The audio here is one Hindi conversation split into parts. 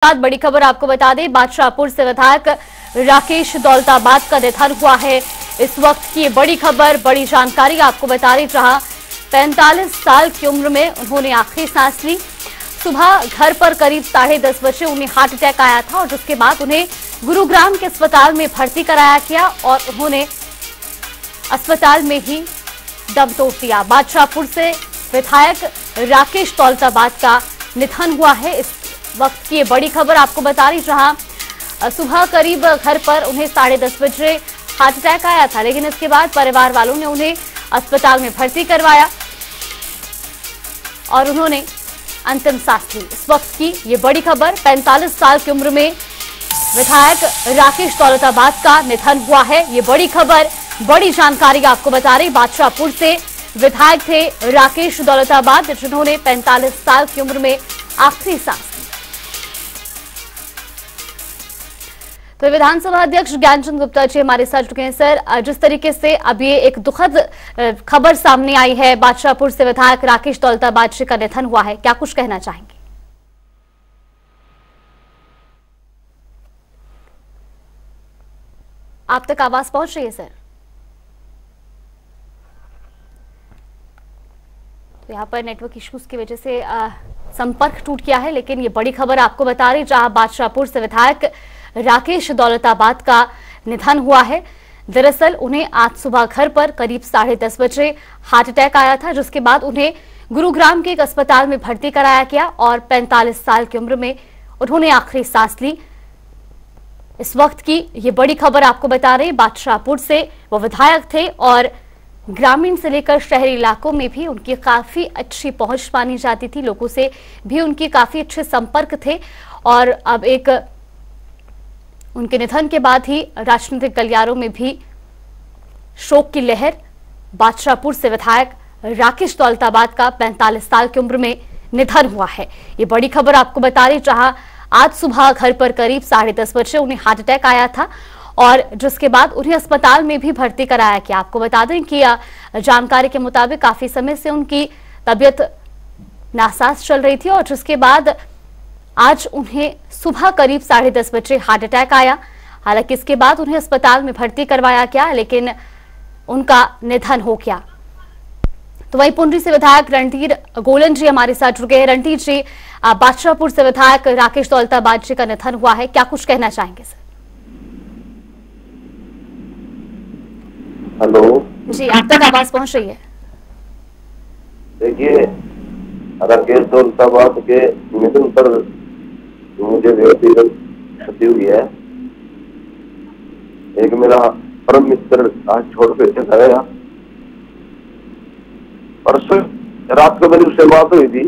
बड़ी खबर आपको बता दें, बादशाहपुर से विधायक राकेश दौलताबाद का निधन हुआ है। इस वक्त की बड़ी खबर, बड़ी जानकारी आपको बता रही। जहां 45 साल की उम्र में उन्होंने आखिरी सांस ली। सुबह घर पर करीब 10:30 बजे उन्हें हार्ट अटैक आया था और जिसके बाद उन्हें गुरुग्राम के अस्पताल में भर्ती कराया गया और उन्होंने अस्पताल में ही दम तोड़ दिया। बादशाहपुर से विधायक राकेश दौलताबाद का निधन हुआ है। इस वक्त की बड़ी खबर आपको बता रही, जहां सुबह करीब घर पर उन्हें 10:30 बजे हार्ट अटैक आया था, लेकिन इसके बाद परिवार वालों ने उन्हें अस्पताल में भर्ती करवाया और उन्होंने अंतिम सांस ली। इस वक्त की ये बड़ी खबर, 45 साल की उम्र में विधायक राकेश दौलताबाद का निधन हुआ है। ये बड़ी खबर, बड़ी जानकारी आपको बता रही। बादशाहपुर से विधायक थे राकेश दौलताबाद, जिन्होंने 45 साल की उम्र में आखिरी सांस ली। तो विधानसभा अध्यक्ष ज्ञानचंद गुप्ता जी हमारे साथ जुड़े हैं। सर, जिस तरीके से अब ये एक दुखद खबर सामने आई है, बादशाहपुर से विधायक राकेश दौलताबाद जी का निधन हुआ है, क्या कुछ कहना चाहेंगे? आप तक आवाज पहुंच रही है सर? तो यहाँ पर नेटवर्क इश्यूज की वजह से संपर्क टूट गया है, लेकिन ये बड़ी खबर आपको बता रही, जहां बादशाहपुर से विधायक राकेश दौलताबाद का निधन हुआ है। दरअसल उन्हें आज सुबह घर पर करीब 10:30 बजे हार्ट अटैक आया था, जिसके बाद उन्हें गुरुग्राम के एक अस्पताल में भर्ती कराया गया और 45 साल की उम्र में उन्होंने आखिरी सांस ली। इस वक्त की ये बड़ी खबर आपको बता रहे, बादशाहपुर से वो विधायक थे और ग्रामीण से लेकर शहरी इलाकों में भी उनकी काफी अच्छी पहुंच मानी जाती थी, लोगों से भी उनके काफी अच्छे संपर्क थे। और अब एक उनके निधन के बाद ही राजनीतिक गलियारों में भी शोक की लहर। बादशाहपुर से विधायक राकेश दौलताबाद का 45 साल की उम्र में निधन हुआ है। ये बड़ी खबर आपको बता रही, जहां आज सुबह घर पर करीब 10:30 बजे उन्हें हार्ट अटैक आया था और जिसके बाद उन्हें अस्पताल में भी भर्ती कराया गया। आपको बता दें कि जानकारी के मुताबिक काफी समय से उनकी तबीयत नासाज चल रही थी और जिसके बाद आज उन्हें सुबह करीब 10:30 बजे हार्ट अटैक आया। हालांकि इसके बाद उन्हें अस्पताल में भर्ती करवाया गया, लेकिन उनका निधन हो गया। तो वहीं पुंडी से विधायक रणधीर गोलन जी हमारे साथ जुड़ गए हैं। रणधीर जी, बादशाहपुर से विधायक राकेश दौलताबाद जी का निधन हुआ है, क्या कुछ कहना चाहेंगे सर? हेलो जी, आप तक आवाज पहुंच रही है? देखिए, राकेश दौलताबाद के निधन पर मुझे व्यक्तिगत क्षति हुई है। एक मेरा परम मित्र आज छोड़ के चला गया। परसों रात को मेरी उससे बात हुई थी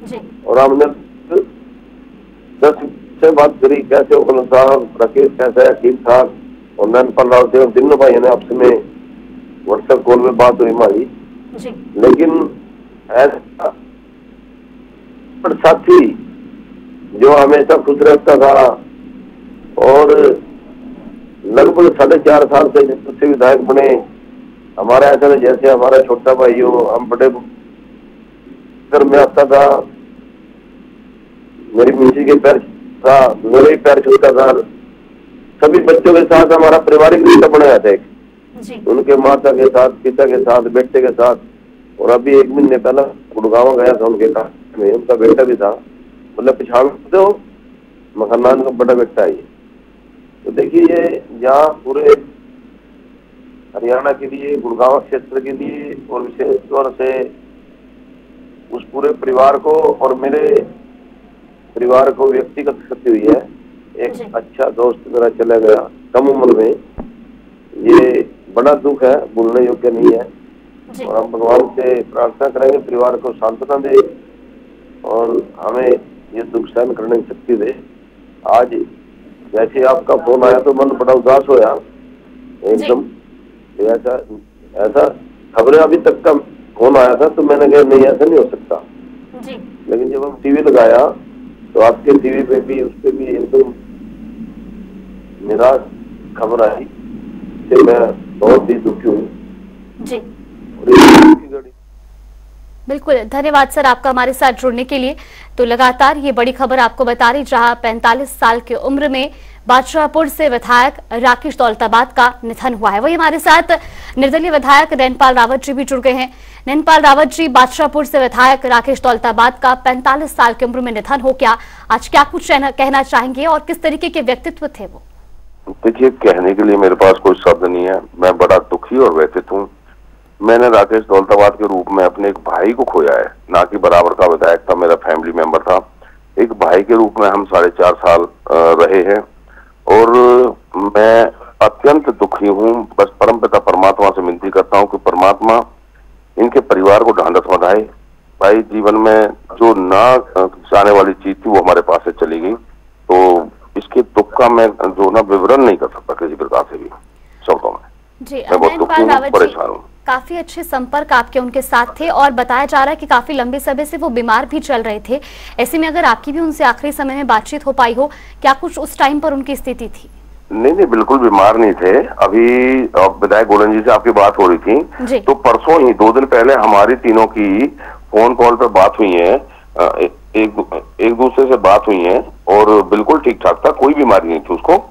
जी। और हमने 10 से बात करी, कैसे हो साहब, राकेश कैसा है, ठीक ठाक। और नैनपाल राव से तीनों भाई ने आपसे में व्हाट्सएप कॉल में बात हुई हमारी जी। लेकिन ऐसा साथी जो हमेशा खुश रहता था और लगभग 4.5 साल से जब से विधायक बने, हमारा ऐसा नहीं जैसे हमारा छोटा भाई हो। हम बड़े घर में आता था, मेरी मिसी के पैर था, मेरे पैर छूता था। सभी बच्चों के साथ हमारा पारिवारिक रिश्ता बनाया था, उनके माता के साथ, पिता के साथ, बेटे के साथ। और अभी 1 महीने पहले गुड़गांव गया था उनके घर में, उनका बेटा भी था। मतलब पिछाड़ दो मखनान का बड़ा बेटा है। तो देखिए, ये यहाँ पूरे हरियाणा के लिए, गुड़गांव क्षेत्र के लिए और विशेष तौर से उस पूरे परिवार को और मेरे परिवार को व्यक्तिगत क्षति हुई है। एक अच्छा दोस्त मेरा चला गया कम उम्र में, ये बड़ा दुख है, भूलने योग्य नहीं है। और हम भगवान से प्रार्थना करेंगे परिवार को सांत्वना दे और हमें ये दुख सहन करने की शक्ति दे। आज जैसे आपका फोन आया तो मन बड़ा उदास होया एकदम। ऐसा खबरें अभी तक का फोन आया था तो मैंने कहा नहीं, ऐसा नहीं हो सकता जी। लेकिन जब हम टीवी लगाया तो आपके टीवी पे भी, उस पे भी एकदम निराश खबर आई कि मैं बहुत ही दुखी हूँ जी। बिल्कुल, धन्यवाद सर आपका हमारे साथ जुड़ने के लिए। तो लगातार ये बड़ी खबर आपको बता रही, जहां 45 साल की उम्र में बादशाहपुर से विधायक राकेश दौलताबाद का निधन हुआ है। वही हमारे साथ निर्दलीय विधायक नैनपाल रावत जी भी जुड़ गए हैं। नैनपाल रावत जी, बादशाहपुर से विधायक राकेश दौलताबाद का 45 साल की उम्र में निधन हो गया, आज क्या कुछ कहना चाहेंगे और किस तरीके के व्यक्तित्व थे वो? देखिए, कहने के लिए मेरे पास कोई शब्द नहीं है। मैं बड़ा दुखी और व्यथित हूँ। मैंने राकेश दौलताबाद के रूप में अपने एक भाई को खोया है, ना कि बराबर का विधायक था, मेरा फैमिली मेंबर था। एक भाई के रूप में हम 4.5 साल रहे हैं और मैं अत्यंत दुखी हूँ। बस परमपिता परमात्मा से विनती करता हूँ कि परमात्मा इनके परिवार को ढांढस बंधाए। भाई जीवन में जो ना चाहने वाली चीज थी वो हमारे पास से चली गई, तो इसके दुख का मैं जो ना विवरण नहीं कर सकता किसी प्रकार से भी शब्दों में। जी, मैं बहुत दुखी हूँ, परेशान हूँ। काफी अच्छे संपर्क आपके उनके साथ थे और बताया जा रहा है कि काफी लंबे समय से वो बीमार भी चल रहे थे। ऐसे में अगर आपकी भी उनसे आखिरी समय में बातचीत हो पाई हो, क्या कुछ उस टाइम पर उनकी स्थिति थी? नहीं, बिल्कुल बीमार नहीं थे। अभी विधायक गोलन जी से आपकी बात हो रही थी, तो परसों ही 2 दिन पहले हमारी तीनों की फोन कॉल पर बात हुई है, एक दूसरे से बात हुई है और बिल्कुल ठीक ठाक था, कोई बीमारी नहीं थी उसको।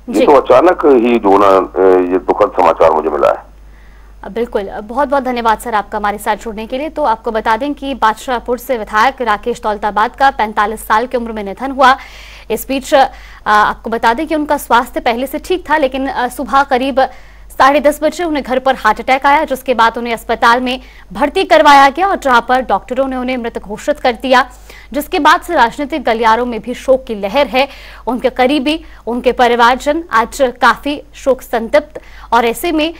ये तो अचानक ही जो ना ये दुखद समाचार मुझे मिला है। बिल्कुल, बहुत बहुत धन्यवाद सर आपका हमारे साथ जुड़ने के लिए। तो आपको बता दें कि बादशाहपुर से विधायक राकेश दौलताबाद का 45 साल की उम्र में निधन हुआ। इस बीच आपको बता दें कि उनका स्वास्थ्य पहले से ठीक था, लेकिन सुबह करीब 10:30 बजे उन्हें घर पर हार्ट अटैक आया, जिसके बाद उन्हें अस्पताल में भर्ती करवाया गया और जहां पर डॉक्टरों ने उन्हें मृत घोषित कर दिया, जिसके बाद से राजनीतिक गलियारों में भी शोक की लहर है। उनके करीबी, उनके परिवारजन आज काफी शोक संतप्त, और ऐसे में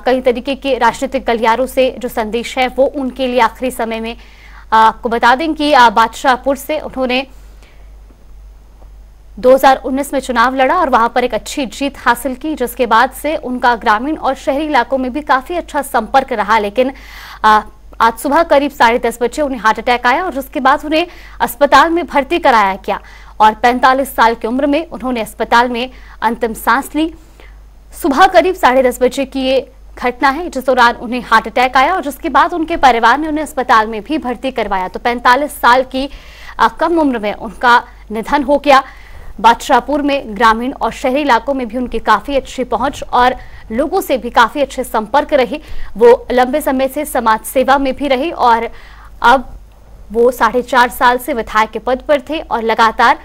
कई तरीके के राजनीतिक गलियारों से जो संदेश है वो उनके लिए आखिरी समय में। आपको बता दें कि बादशाहपुर से उन्होंने 2019 में चुनाव लड़ा और वहां पर एक अच्छी जीत हासिल की, जिसके बाद से उनका ग्रामीण और शहरी इलाकों में भी काफी अच्छा संपर्क रहा। लेकिन आज सुबह करीब 10:30 बजे उन्हें हार्ट अटैक आया और जिसके बाद उन्हें अस्पताल में भर्ती कराया गया और 45 साल की उम्र में उन्होंने अस्पताल में अंतिम सांस ली। सुबह करीब 10:30 बजे की ये घटना है, जिस दौरान उन्हें हार्ट अटैक आया और जिसके बाद उनके परिवार ने उन्हें अस्पताल में भी भर्ती करवाया। तो 45 साल की कम उम्र में उनका निधन हो गया। बादशाहपुर में ग्रामीण और शहरी इलाकों में भी उनकी काफी अच्छी पहुंच और लोगों से भी काफी अच्छे संपर्क रहे। वो लंबे समय से समाज सेवा में भी रहे और अब वो 4.5 साल से विधायक के पद पर थे और लगातार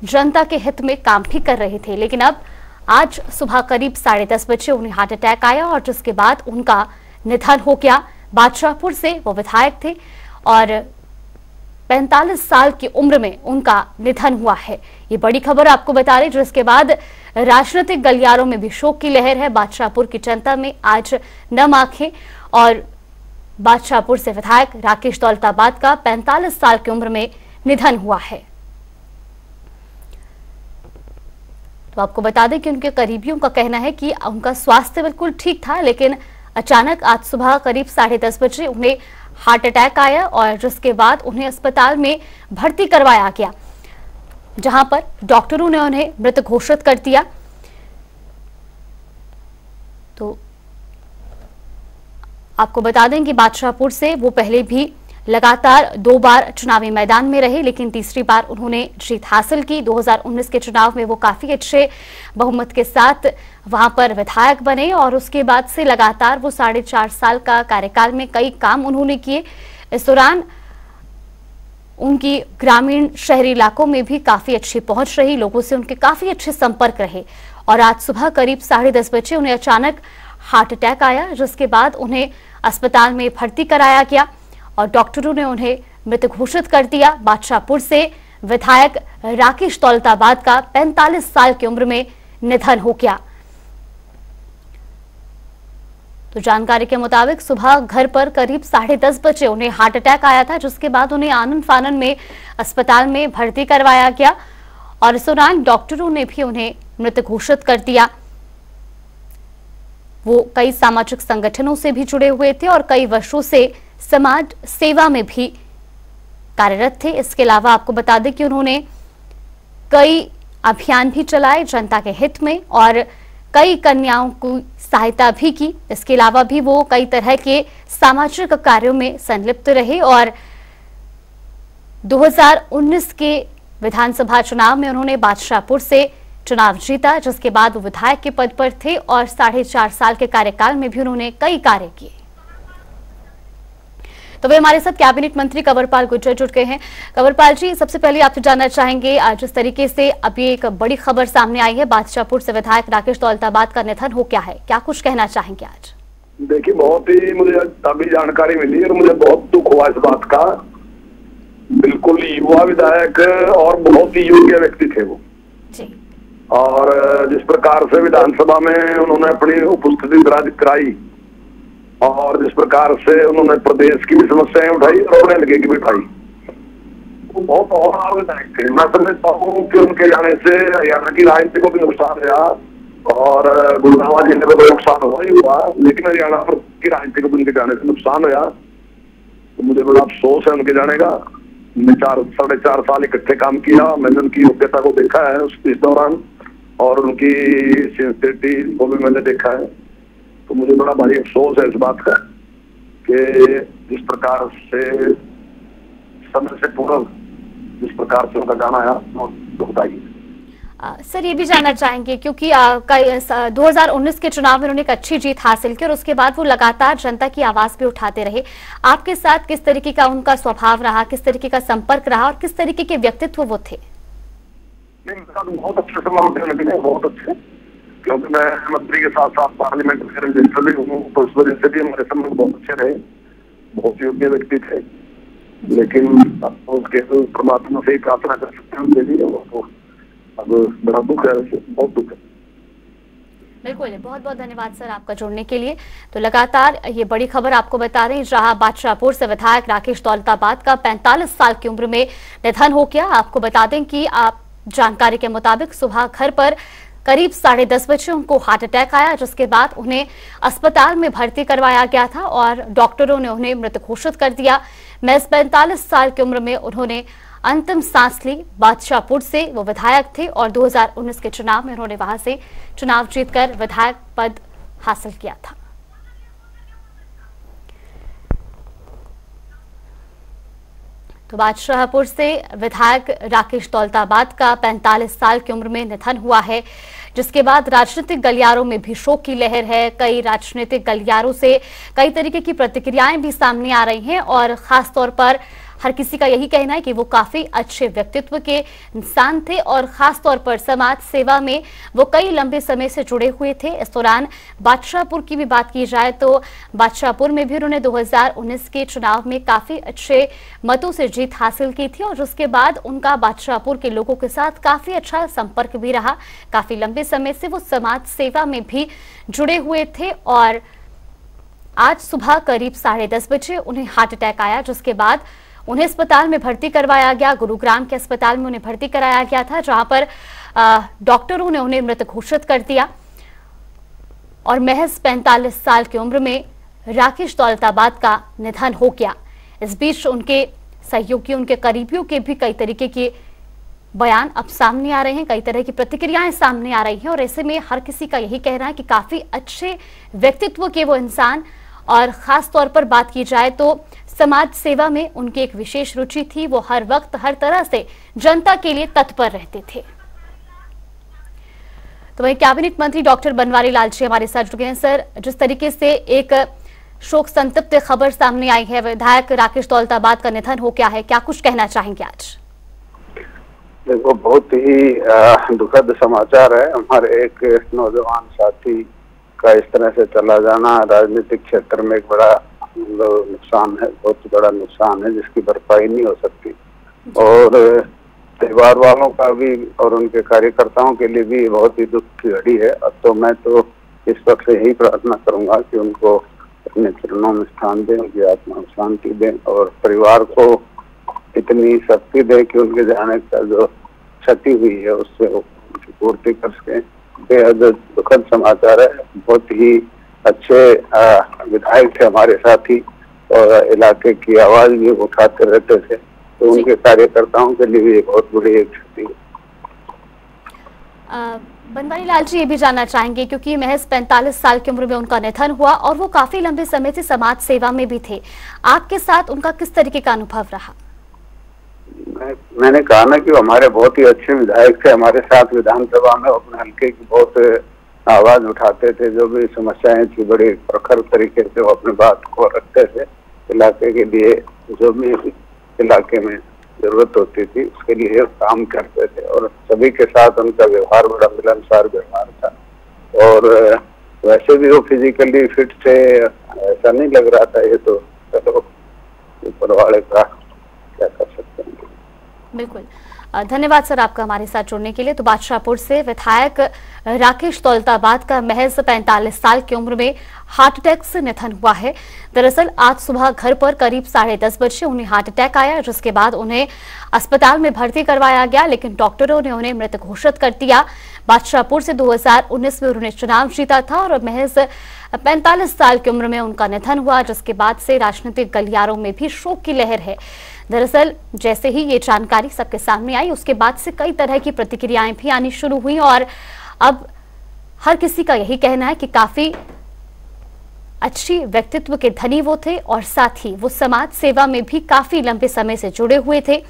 जनता के हित में काम भी कर रहे थे। लेकिन अब आज सुबह करीब 10:30 बजे उन्हें हार्ट अटैक आया और जिसके बाद उनका निधन हो गया। बादशाहपुर से वो विधायक थे और 45 साल की उम्र में उनका निधन हुआ है। ये बड़ी खबर आपको बता रहे, जिसके बाद राजनीतिक गलियारों में भी शोक की लहर है। बादशाहपुर की जनता में आज नम आंखें और बादशाहपुर से विधायक राकेश दौलताबाद का 45 साल की उम्र में निधन हुआ है। तो आपको बता दें कि उनके करीबियों का कहना है कि उनका स्वास्थ्य बिल्कुल ठीक था, लेकिन अचानक आज सुबह करीब 10:30 बजे उन्हें हार्ट अटैक आया और जिसके बाद उन्हें अस्पताल में भर्ती करवाया गया, जहां पर डॉक्टरों ने उन्हें मृत घोषित कर दिया। तो आपको बता दें कि बादशाहपुर से वो पहले भी लगातार 2 बार चुनावी मैदान में रहे, लेकिन तीसरी बार उन्होंने जीत हासिल की। 2019 के चुनाव में वो काफी अच्छे बहुमत के साथ वहां पर विधायक बने और उसके बाद से लगातार वो 4.5 साल का कार्यकाल में कई काम उन्होंने किए। इस दौरान उनकी ग्रामीण शहरी इलाकों में भी काफी अच्छी पहुंच रही, लोगों से उनके काफी अच्छे संपर्क रहे और आज सुबह करीब 10:30 बजे उन्हें अचानक हार्ट अटैक आया, जिसके बाद उन्हें अस्पताल में भर्ती कराया गया और डॉक्टरों ने उन्हें मृत घोषित कर दिया। बादशाहपुर से विधायक राकेश दौलताबाद का 45 साल की उम्र में निधन हो गया। तो जानकारी के मुताबिक सुबह घर पर करीब 10:30 बजे उन्हें हार्ट अटैक आया था, जिसके बाद उन्हें आनन फानन में अस्पताल में भर्ती करवाया गया और इस दौरान डॉक्टरों ने भी उन्हें मृत घोषित कर दिया। वो कई सामाजिक संगठनों से भी जुड़े हुए थे और कई वर्षों से समाज सेवा में भी कार्यरत थे। इसके अलावा आपको बता दें कि उन्होंने कई अभियान भी चलाए जनता के हित में और कई कन्याओं को सहायता भी की। इसके अलावा भी वो कई तरह के सामाजिक कार्यों में संलिप्त रहे और 2019 के विधानसभा चुनाव में उन्होंने बादशाहपुर से चुनाव जीता, जिसके बाद वो विधायक के पद पर थे और 4.5 साल के कार्यकाल में भी उन्होंने कई कार्य किए। तो वे हमारे साथ कैबिनेट मंत्री कंवरपाल गुर्जर जुड़ गए हैं। कंवरपाल जी, सबसे पहले आपसे जानना चाहेंगे, जिस तरीके से अभी एक बड़ी खबर सामने आई है, बादशाहपुर से विधायक राकेश दौलताबाद का निधन हो गया है, क्या कुछ कहना चाहेंगे आज? देखिए, बहुत ही मुझे अभी जानकारी मिली और मुझे बहुत दुख हुआ इस बात का। बिल्कुल युवा विधायक और बहुत ही योग्य व्यक्ति थे वो जी। और जिस प्रकार से विधानसभा में उन्होंने अपनी उपस्थिति कराई और जिस प्रकार से उन्होंने प्रदेश की भी समस्याएं उठाई और अपने लगे की भी उठाई, वो बहुत और विधायक थे। मैं समझता हूँ कि उनके जाने से हरियाणा की राजनीति को भी नुकसान हुआ और गुड़गांव जिले को तो नुकसान हुआ ही हुआ, लेकिन हरियाणा की राजनीति को उनके जाने से नुकसान हुआ। तो मुझे बड़ा अफसोस है उनके जाने का। मैं 4.5 साल इकट्ठे काम किया, मैंने उनकी योग्यता को देखा है इस दौरान और उनकी सिंसियरिटी को भी मैंने देखा है। तो मुझे बड़ा भारी अफसोस है इस बात का कि जिस प्रकार से समय से पूर्व जिस प्रकार से उनका गाना आया वो दुखदायी। सर, ये भी जानना चाहेंगे क्योंकि 2019 के चुनाव में उन्होंने एक अच्छी जीत हासिल की और उसके बाद वो लगातार जनता की आवाज भी उठाते रहे। आपके साथ किस तरीके का उनका स्वभाव रहा, किस तरीके का संपर्क रहा और किस तरीके के व्यक्तित्व वो थे? बहुत अच्छे संबंध थे, बहुत अच्छे, क्योंकि मैं मंत्री के साथ साथ पार्लियामेंट में भी हूँ, तो उस वजह से भी हमारे संबंध बहुत अच्छे रहे। बहुत योग्य व्यक्ति थे, लेकिन उसके परमात्मा से ही प्रार्थना कर सकते हैं उनके लिए। अब बड़ा दुख है, बहुत दुख है। बिल्कुल, बहुत बहुत धन्यवाद सर आपका जुड़ने के लिए। तो लगातार ये बड़ी खबर आपको बता रहे हैं, जहां बादशाहपुर से विधायक राकेश दौलताबाद का 45 साल की उम्र में निधन हो गया। आपको बता दें कि आप जानकारी के मुताबिक सुबह घर पर करीब 10:30 बजे उनको हार्ट अटैक आया, जिसके बाद उन्हें अस्पताल में भर्ती करवाया गया था और डॉक्टरों ने उन्हें मृत घोषित कर दिया। महज 45 साल की उम्र में उन्होंने अंतिम सांस ली। बादशाहपुर से वो विधायक थे और 2019 के चुनाव में उन्होंने वहां से चुनाव जीतकर विधायक पद हासिल किया था। तो बादशाहपुर से विधायक राकेश दौलताबाद का 45 साल की उम्र में निधन हुआ है, जिसके बाद राजनीतिक गलियारों में भी शोक की लहर है। कई राजनीतिक गलियारों से कई तरीके की प्रतिक्रियाएं भी सामने आ रही हैं और खास तौर पर हर किसी का यही कहना है कि वो काफी अच्छे व्यक्तित्व के इंसान थे और खास तौर पर समाज सेवा में वो कई लंबे समय से जुड़े हुए थे। इस दौरान बादशाहपुर की भी बात की जाए तो बादशाहपुर में भी उन्होंने 2019 के चुनाव में काफी अच्छे मतों से जीत हासिल की थी और उसके बाद उनका बादशाहपुर के लोगों के साथ काफी अच्छा संपर्क भी रहा। काफी लंबे समय से वो समाज सेवा में भी जुड़े हुए थे और आज सुबह करीब 10:30 बजे उन्हें हार्ट अटैक आया, जिसके बाद उन्हें अस्पताल में भर्ती करवाया गया। गुरुग्राम के अस्पताल में उन्हें भर्ती कराया गया था, जहां पर डॉक्टरों ने उन्हें मृत घोषित कर दिया और महज 45 साल की उम्र में राकेश दौलताबाद का निधन हो गया। इस बीच उनके सहयोगी, उनके करीबियों के भी कई तरीके के बयान अब सामने आ रहे हैं, कई तरह की प्रतिक्रियाएं सामने आ रही हैं और ऐसे में हर किसी का यही कहना है कि काफी अच्छे व्यक्तित्व के वो इंसान और खास तौर पर बात की जाए तो समाज सेवा में उनकी एक विशेष रुचि थी। वो हर वक्त हर तरह से जनता के लिए तत्पर रहते थे। तो वहीं कैबिनेट मंत्री डॉक्टर बनवारी लाल जी हमारे साथ जुड़ गए हैं। सर, जिस तरीके से एक शोक संतप्त खबर सामने आई है, विधायक राकेश दौलताबाद का निधन हो गया है, क्या कुछ कहना चाहेंगे आज? देखो, बहुत ही दुखद समाचार है। हमारे एक नौजवान साथी का इस तरह से चला जाना राजनीतिक क्षेत्र में एक बड़ा नुकसान है, बहुत बड़ा नुकसान है जिसकी भरपाई नहीं हो सकती और परिवार वालों का भी और उनके कार्यकर्ताओं के लिए भी बहुत ही दुख की घड़ी है। अब तो मैं तो इस वक्त से यही प्रार्थना करूंगा कि उनको अपने चरणों में स्थान दें, उनकी आत्मा को शांति दें और परिवार को इतनी शक्ति दें कि उनके जाने का जो क्षति हुई है उससे उनकी पूर्ति कर सकें। बेहद दुखद समाचार है। बहुत ही अच्छे विधायक थे हमारे साथी और इलाके की आवाज भी उठाते रहते थे, तो उनके कार्यकर्ताओं के लिए भी बहुत बड़ी एक क्षति है। बनवारी लाल जी, ये भी जानना चाहेंगे क्योंकि महज 45 साल की उम्र में उनका निधन हुआ और वो काफी लंबे समय से समाज सेवा में भी थे। आपके साथ उनका किस तरीके का अनुभव रहा? मैंने कहा ना कि वो हमारे बहुत ही अच्छे विधायक थे। हमारे साथ विधानसभा में अपने हल्के की बहुत आवाज उठाते थे। जो भी समस्याएं थी बड़ी प्रखर तरीके से वो अपने बात को रखते थे। इलाके के लिए जो भी इलाके में जरूरत होती थी उसके लिए काम करते थे और सभी के साथ उनका व्यवहार बड़ा मिलनसार व्यवहार था। और वैसे भी वो फिजिकली फिट थे, ऐसा नहीं लग रहा था। ये तो चलो ऊपर वाले का क्या कर सकते हैं। बिल्कुल, धन्यवाद सर आपका हमारे साथ जुड़ने के लिए। तो बादशाहपुर से विधायक राकेश दौलताबाद का महज 45 साल की उम्र में हार्ट अटैक से निधन हुआ है। दरअसल आज सुबह घर पर करीब 10:30 बजे उन्हें हार्ट अटैक आया, जिसके बाद उन्हें अस्पताल में भर्ती करवाया गया, लेकिन डॉक्टरों ने उन्हें मृत घोषित कर दिया। बादशाहपुर से 2019 में उन्होंने चुनाव जीता था और महज 45 साल की उम्र में उनका निधन हुआ, जिसके बाद से राजनीतिक गलियारों में भी शोक की लहर है। दरअसल जैसे ही ये जानकारी सबके सामने आई उसके बाद से कई तरह की प्रतिक्रियाएं भी आनी शुरू हुई और अब हर किसी का यही कहना है कि काफी अच्छी व्यक्तित्व के धनी वो थे और साथ ही वो समाज सेवा में भी काफी लंबे समय से जुड़े हुए थे।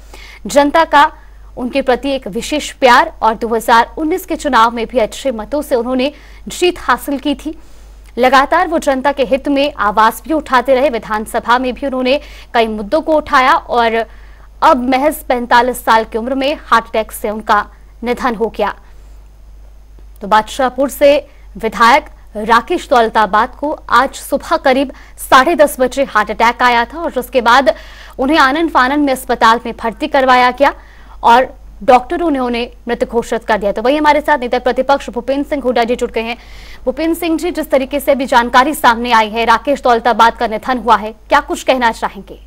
जनता का उनके प्रति एक विशेष प्यार और 2019 के चुनाव में भी अच्छे मतों से उन्होंने जीत हासिल की थी। लगातार वो जनता के हित में आवाज भी उठाते रहे। विधानसभा में भी उन्होंने कई मुद्दों को उठाया और अब महज 45 साल की उम्र में हार्ट अटैक से उनका निधन हो गया। तो बादशाहपुर से विधायक राकेश दौलताबाद को आज सुबह करीब 10:30 बजे हार्ट अटैक आया था और उसके बाद उन्हें आनन फानन में अस्पताल में भर्ती करवाया गया और डॉक्टरों ने उन्हें मृत घोषित कर दिया। तो वही हमारे साथ नेता प्रतिपक्ष भूपेंद्र सिंह हुड्डा जी जुड़ गए हैं। भूपेंद्र सिंह जी, जिस तरीके से भी जानकारी सामने आई है राकेश दौलताबाद का निधन हुआ है, क्या कुछ कहना चाहेंगे?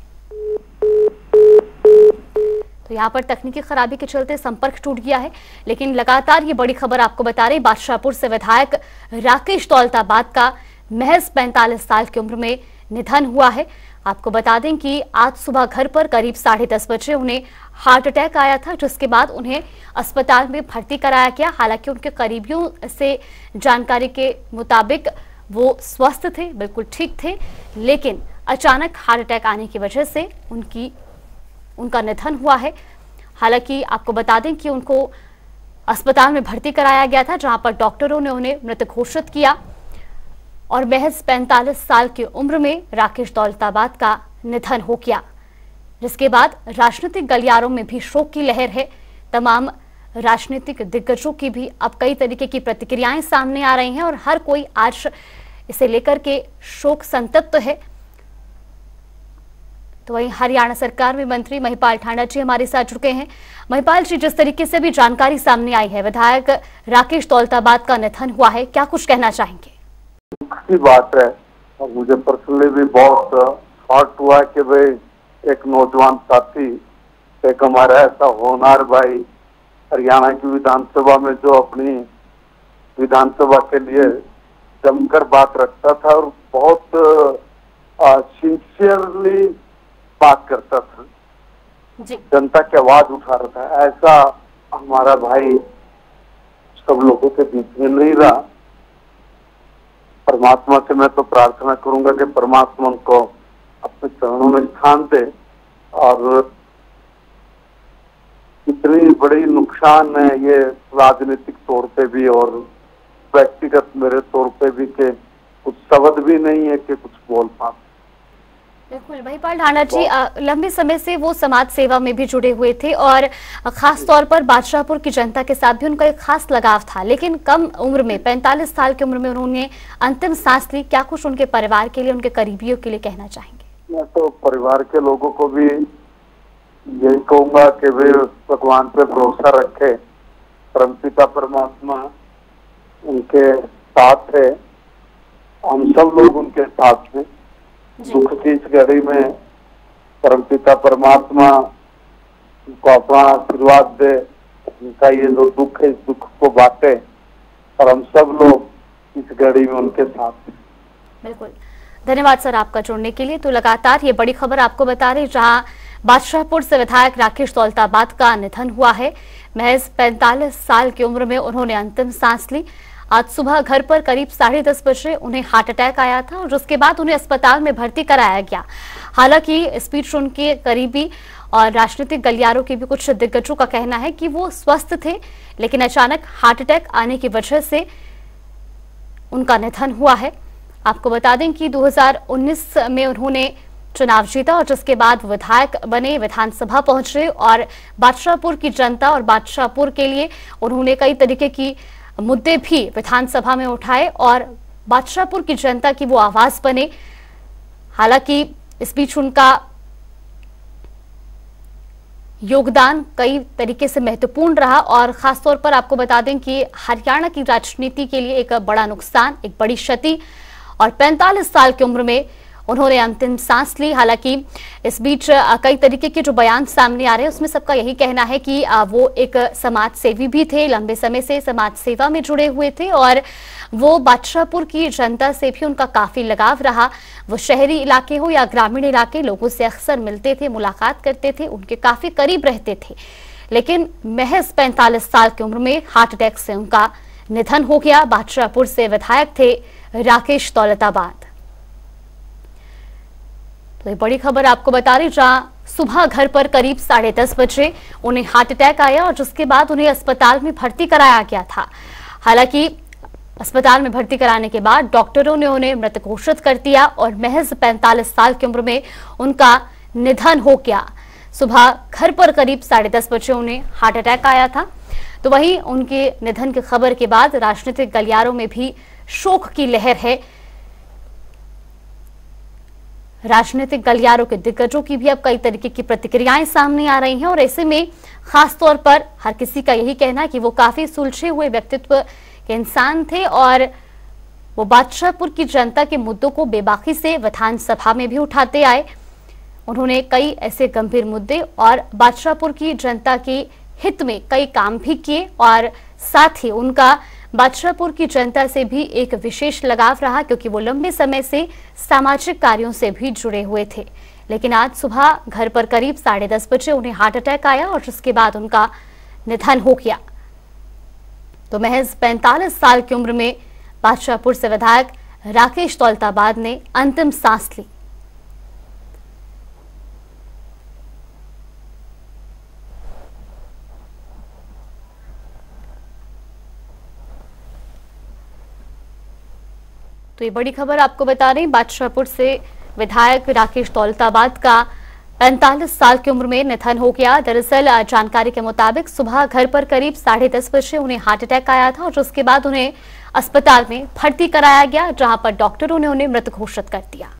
तो यहाँ पर तकनीकी खराबी के चलते संपर्क टूट गया है, लेकिन लगातार ये बड़ी खबर आपको बता रही, बादशाहपुर से विधायक राकेश दौलताबाद का महज 45 साल की उम्र में निधन हुआ है। आपको बता दें कि आज सुबह घर पर करीब 10:30 बजे उन्हें हार्ट अटैक आया था, जिसके बाद उन्हें अस्पताल में भर्ती कराया गया। हालांकि उनके करीबियों से जानकारी के मुताबिक वो स्वस्थ थे, बिल्कुल ठीक थे, लेकिन अचानक हार्ट अटैक आने की वजह से उनका निधन हुआ है। हालांकि आपको बता दें कि उनको अस्पताल में भर्ती कराया गया था, जहां पर डॉक्टरों ने उन्हें मृत घोषित किया और महज 45 साल की उम्र में राकेश दौलताबाद का निधन हो गया, जिसके बाद राजनीतिक गलियारों में भी शोक की लहर है। तमाम राजनीतिक दिग्गजों की भी अब कई तरीके की प्रतिक्रियाएं सामने आ रही हैं और हर कोई आज इसे लेकर के शोक संतप्त है। तो वहीं हरियाणा सरकार में मंत्री महिपाल ठांडा जी हमारे साथ जुड़ गए हैं। महिपाल जी, जिस तरीके से भी जानकारी सामने आई है विधायक राकेश दौलताबाद का निधन हुआ है, क्या कुछ कहना चाहेंगे? की बात है और मुझे पर्सनली भी बहुत हर्ट हुआ कि भाई एक नौजवान साथी, एक हमारा ऐसा होनहार भाई हरियाणा की विधानसभा में जो अपनी विधानसभा के लिए जमकर बात रखता था और बहुत सिंसियरली बात करता था, जनता की आवाज उठा रहा था, ऐसा हमारा भाई सब लोगों के बीच में नहीं रहा। परमात्मा से मैं तो प्रार्थना करूंगा कि परमात्मा उनको अपने चरणों में स्थान दे और इतनी बड़ी नुकसान है ये राजनीतिक तौर पे भी और व्यक्तिगत मेरे तौर पे भी के कुछ शब्द भी नहीं है कि कुछ बोल पाते। बिल्कुल महिपाल ठांडा जी, लंबे समय से वो समाज सेवा में भी जुड़े हुए थे और खास तौर पर बादशाहपुर की जनता के साथ भी उनका एक खास लगाव था, लेकिन कम उम्र में 45 साल की उम्र में उन्होंने अंतिम सांस ली। क्या कुछ उनके परिवार के लिए, उनके करीबियों के लिए कहना चाहेंगे? मैं तो परिवार के लोगों को भी यही कहूंगा कि वे भगवान पे भरोसा रखे, परमपिता परमात्मा उनके साथ है, हम सब लोग उनके साथ हैं। दुख की इस घड़ी में परमपिता परमात्मा उनको अपना आशीर्वाद दे, उनका ये जो दुख है इस दुख को बांटे और हम सब लोग इस घड़ी में उनके साथ हैं। बिल्कुल, धन्यवाद सर आपका जुड़ने के लिए। तो लगातार ये बड़ी खबर आपको बता रही, जहां बादशाहपुर से विधायक राकेश दौलताबाद का निधन हुआ है। महज 45 साल की उम्र में उन्होंने अंतिम सांस ली। आज सुबह घर पर करीब 10:30 बजे उन्हें हार्ट अटैक आया था और जिसके बाद उन्हें अस्पताल में भर्ती कराया गया। हालांकि इस बीच उनके करीबी और राजनीतिक गलियारों के भी कुछ दिग्गजों का कहना है कि वो स्वस्थ थे, लेकिन अचानक हार्ट अटैक आने की वजह से उनका निधन हुआ है। आपको बता दें कि 2019 में उन्होंने चुनाव जीता और जिसके बाद विधायक बने, विधानसभा पहुंचे और बादशाहपुर की जनता और बादशाहपुर के लिए उन्होंने कई तरीके की मुद्दे भी विधानसभा में उठाए और बादशाहपुर की जनता की वो आवाज बने। हालांकि इस बीच उनका योगदान कई तरीके से महत्वपूर्ण रहा और खासतौर पर आपको बता दें कि हरियाणा की राजनीति के लिए एक बड़ा नुकसान, एक बड़ी क्षति, और 45 साल की उम्र में उन्होंने अंतिम सांस ली। हालांकि इस बीच कई तरीके के जो बयान सामने आ रहे हैं उसमें सबका यही कहना है कि वो एक समाज सेवी भी थे, लंबे समय से समाज सेवा में जुड़े हुए थे और वो बादशाहपुर की जनता से भी उनका काफी लगाव रहा। वो शहरी इलाके हो या ग्रामीण इलाके, लोगों से अक्सर मिलते थे, मुलाकात करते थे, उनके काफी करीब रहते थे। लेकिन महज 45 साल की उम्र में हार्ट अटैक से उनका निधन हो गया। बादशाहपुर से विधायक थे राकेश दौलताबाद। तो ये बड़ी खबर आपको बता रही, जहां सुबह घर पर करीब 10:30 बजे उन्हें हार्ट अटैक आया और जिसके बाद उन्हें अस्पताल में भर्ती कराया गया था। हालांकि अस्पताल में भर्ती कराने के बाद डॉक्टरों ने उन्हें मृत घोषित कर दिया और महज 45 साल की उम्र में उनका निधन हो गया। सुबह घर पर करीब 10:30 बजे उन्हें हार्ट अटैक आया था। तो वहीं उनके निधन की खबर के बाद राजनीतिक गलियारों में भी शोक की लहर है। राजनीतिक गलियारों के दिग्गजों की भी अब कई तरीके की प्रतिक्रियाएं सामने आ रही हैं और ऐसे में खासतौर पर हर किसी का यही कहना है कि वो काफी सुलझे हुए व्यक्तित्व के इंसान थे और वो बादशाहपुर की जनता के मुद्दों को बेबाकी से विधानसभा में भी उठाते आए। उन्होंने कई ऐसे गंभीर मुद्दे और बादशाहपुर की जनता के हित में कई काम भी किए और साथ ही उनका बादशाहपुर की जनता से भी एक विशेष लगाव रहा, क्योंकि वो लंबे समय से सामाजिक कार्यों से भी जुड़े हुए थे। लेकिन आज सुबह घर पर करीब 10:30 बजे उन्हें हार्ट अटैक आया और जिसके बाद उनका निधन हो गया। तो महज 45 साल की उम्र में बादशाहपुर से विधायक राकेश दौलताबाद ने अंतिम सांस ली। तो ये बड़ी खबर आपको बता रही, बादशाहपुर से विधायक राकेश दौलताबाद का 45 साल की उम्र में निधन हो गया। दरअसल जानकारी के मुताबिक सुबह घर पर करीब 10:30 बजे उन्हें हार्ट अटैक आया था और जिसके बाद उन्हें अस्पताल में भर्ती कराया गया, जहां पर डॉक्टरों ने उन्हें मृत घोषित कर दिया।